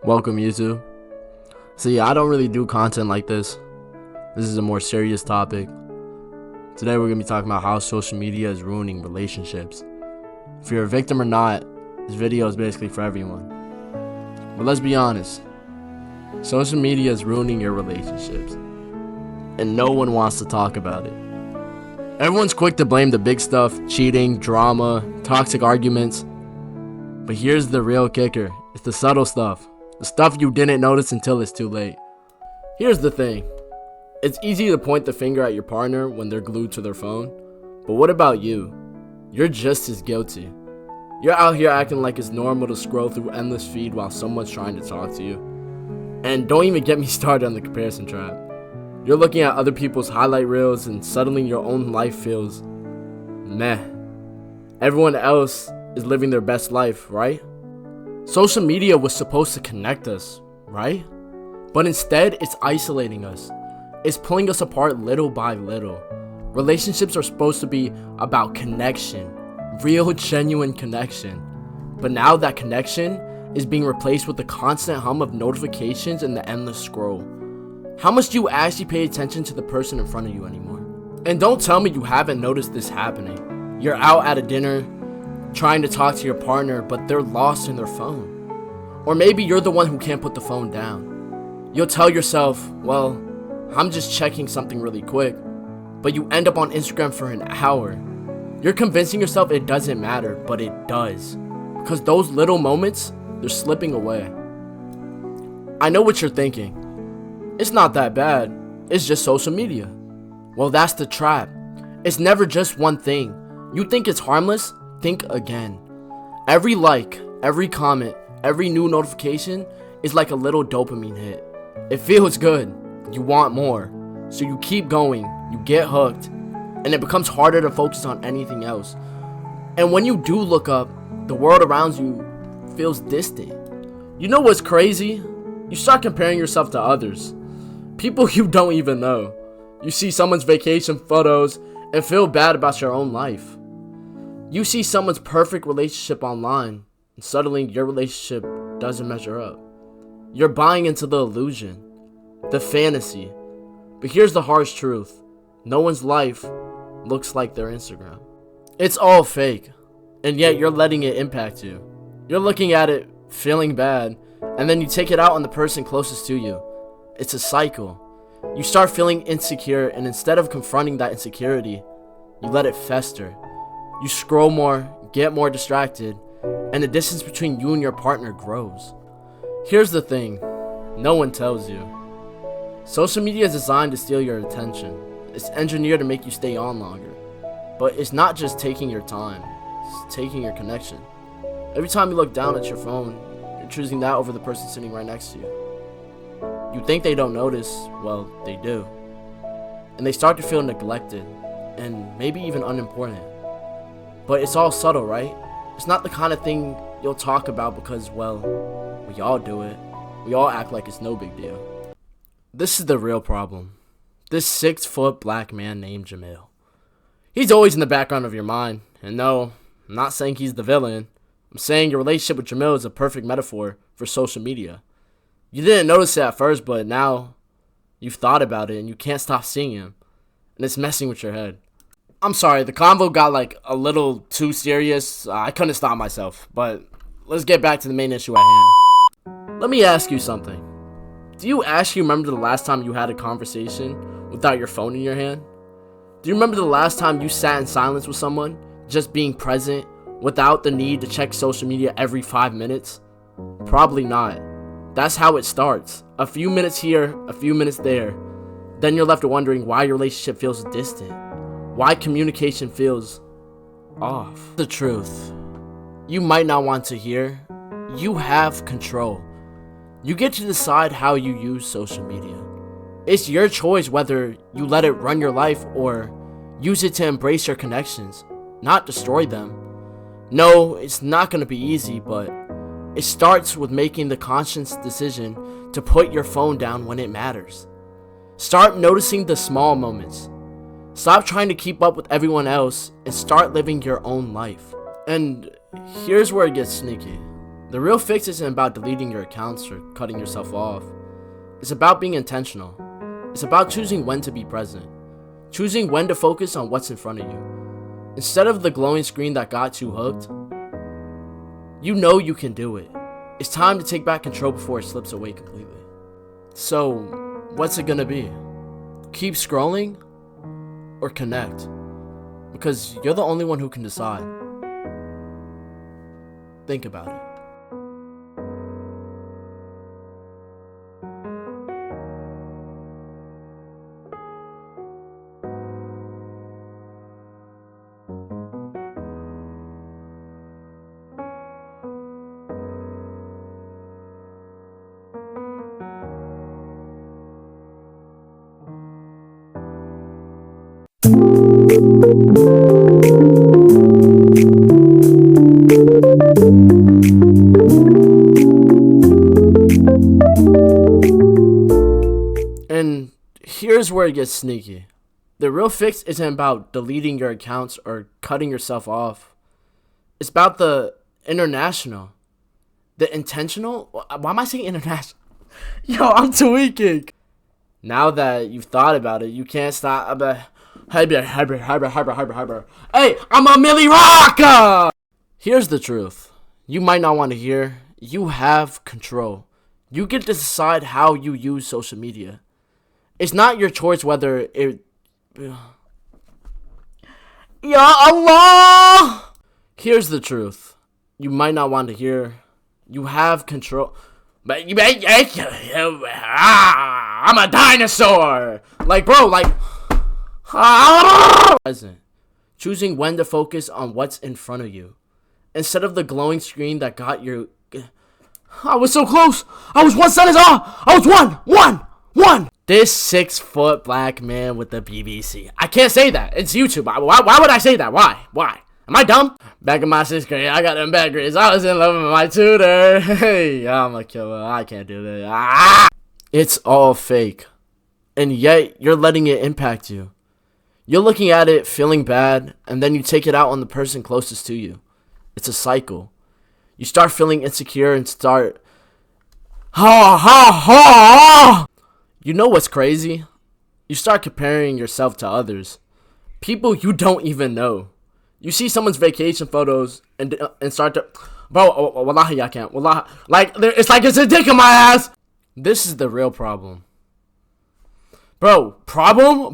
Welcome, YouTube. See, I don't really do content like this. This is a more serious topic. Today we're going to be talking about how social media is ruining relationships. If you're a victim or not, this video is basically for everyone. But let's be honest. Social media is ruining your relationships. And no one wants to talk about it. Everyone's quick to blame the big stuff, cheating, drama, toxic arguments. But here's the real kicker. It's the subtle stuff. The stuff you didn't notice until it's too late. Here's the thing. It's easy to point the finger at your partner when they're glued to their phone. But what about you? You're just as guilty. You're out here acting like it's normal to scroll through endless feed while someone's trying to talk to you. And don't even get me started on the comparison trap. You're looking at other people's highlight reels and suddenly your own life feels meh. Everyone else is living their best life, right? Social media was supposed to connect us, right? But instead, it's isolating us. It's pulling us apart little by little. Relationships are supposed to be about connection, real, genuine connection. But now that connection is being replaced with the constant hum of notifications and the endless scroll. How much do you actually pay attention to the person in front of you anymore? And don't tell me you haven't noticed this happening. You're out at a dinner, trying to talk to your partner, but they're lost in their phone. Or maybe you're the one who can't put the phone down. You'll tell yourself, well, I'm just checking something really quick, but you end up on Instagram for an hour. You're convincing yourself it doesn't matter, but it does. Because those little moments, they're slipping away. I know what you're thinking. It's not that bad. It's just social media. Well, that's the trap. It's never just one thing. You think it's harmless? Think again. Every like, every comment, every new notification is like a little dopamine hit. It feels good. You want more. So you keep going. You get hooked. And it becomes harder to focus on anything else. And when you do look up, the world around you feels distant. You know what's crazy? You start comparing yourself to others. People you don't even know. You see someone's vacation photos and feel bad about your own life. You see someone's perfect relationship online, and suddenly your relationship doesn't measure up. You're buying into the illusion, the fantasy. But here's the harsh truth. No one's life looks like their Instagram. It's all fake, and yet you're letting it impact you. You're looking at it, feeling bad, and then you take it out on the person closest to you. It's a cycle. You start feeling insecure, and instead of confronting that insecurity, you let it fester. You scroll more, get more distracted, and the distance between you and your partner grows. Here's the thing, no one tells you. Social media is designed to steal your attention. It's engineered to make you stay on longer. But it's not just taking your time, it's taking your connection. Every time you look down at your phone, you're choosing that over the person sitting right next to you. You think they don't notice, well, they do. And they start to feel neglected, and maybe even unimportant. But it's all subtle, right? It's not the kind of thing you'll talk about because, well, we all do it. We all act like it's no big deal. This is the real problem. This 6-foot black man named Jamil. He's always in the background of your mind. And no, I'm not saying he's the villain. I'm saying your relationship with Jamil is a perfect metaphor for social media. You didn't notice it at first, but now you've thought about it and you can't stop seeing him. And it's messing with your head. I'm sorry, the convo got like a little too serious. I couldn't stop myself, but let's get back to the main issue at hand. Let me ask you something. Do you actually remember the last time you had a conversation without your phone in your hand? Do you remember the last time you sat in silence with someone, just being present, without the need to check social media every 5 minutes? Probably not. That's how it starts. A few minutes here, a few minutes there. Then you're left wondering why your relationship feels distant. Why communication feels off. The truth, you might not want to hear. You have control. You get to decide how you use social media. It's your choice whether you let it run your life or use it to embrace your connections, not destroy them. No, it's not going to be easy, but it starts with making the conscious decision to put your phone down when it matters. Start noticing the small moments. Stop trying to keep up with everyone else and start living your own life. And here's where it gets sneaky. The real fix isn't about deleting your accounts or cutting yourself off. It's about being intentional. It's about choosing when to be present. Choosing when to focus on what's in front of you. Instead of the glowing screen that got you hooked, you know you can do it. It's time to take back control before it slips away completely. So, what's it gonna be? Keep scrolling or connect? Because you're the only one who can decide. Think about it. And here's where it gets sneaky. The real fix isn't about deleting your accounts or cutting yourself off. It's about the international. The intentional? Why am I saying international? Yo, I'm tweaking. Now that you've thought about it, you can't stop. Hey, I'm a Millie Rocker! Here's the truth. You might not want to hear. You have control. You get to decide how you use social media. It's not your choice whether it... Ya Allah! Here's the truth. You might not want to hear. You have control. But I'm a dinosaur! Like, bro, like... Present. Choosing when to focus on what's in front of you. Instead of the glowing screen that got your... I was so close! I was one sentence off! I was one! This 6-foot black man with the BBC. I can't say that. It's YouTube. Why would I say that? Why? Am I dumb? Back in my 6th grade, I got them bad grades. I was in love with my tutor. Hey, I'm a killer. I can't do that. Ah! It's all fake. And yet, you're letting it impact you. You're looking at it, feeling bad, and then you take it out on the person closest to you. It's a cycle. You start feeling insecure and start... You know what's crazy? You start comparing yourself to others. People you don't even know. You see someone's vacation photos and start to... Bro, wallahi, I can't. Wallahi. It's like it's a dick in my ass. This is the real problem. Bro, problem?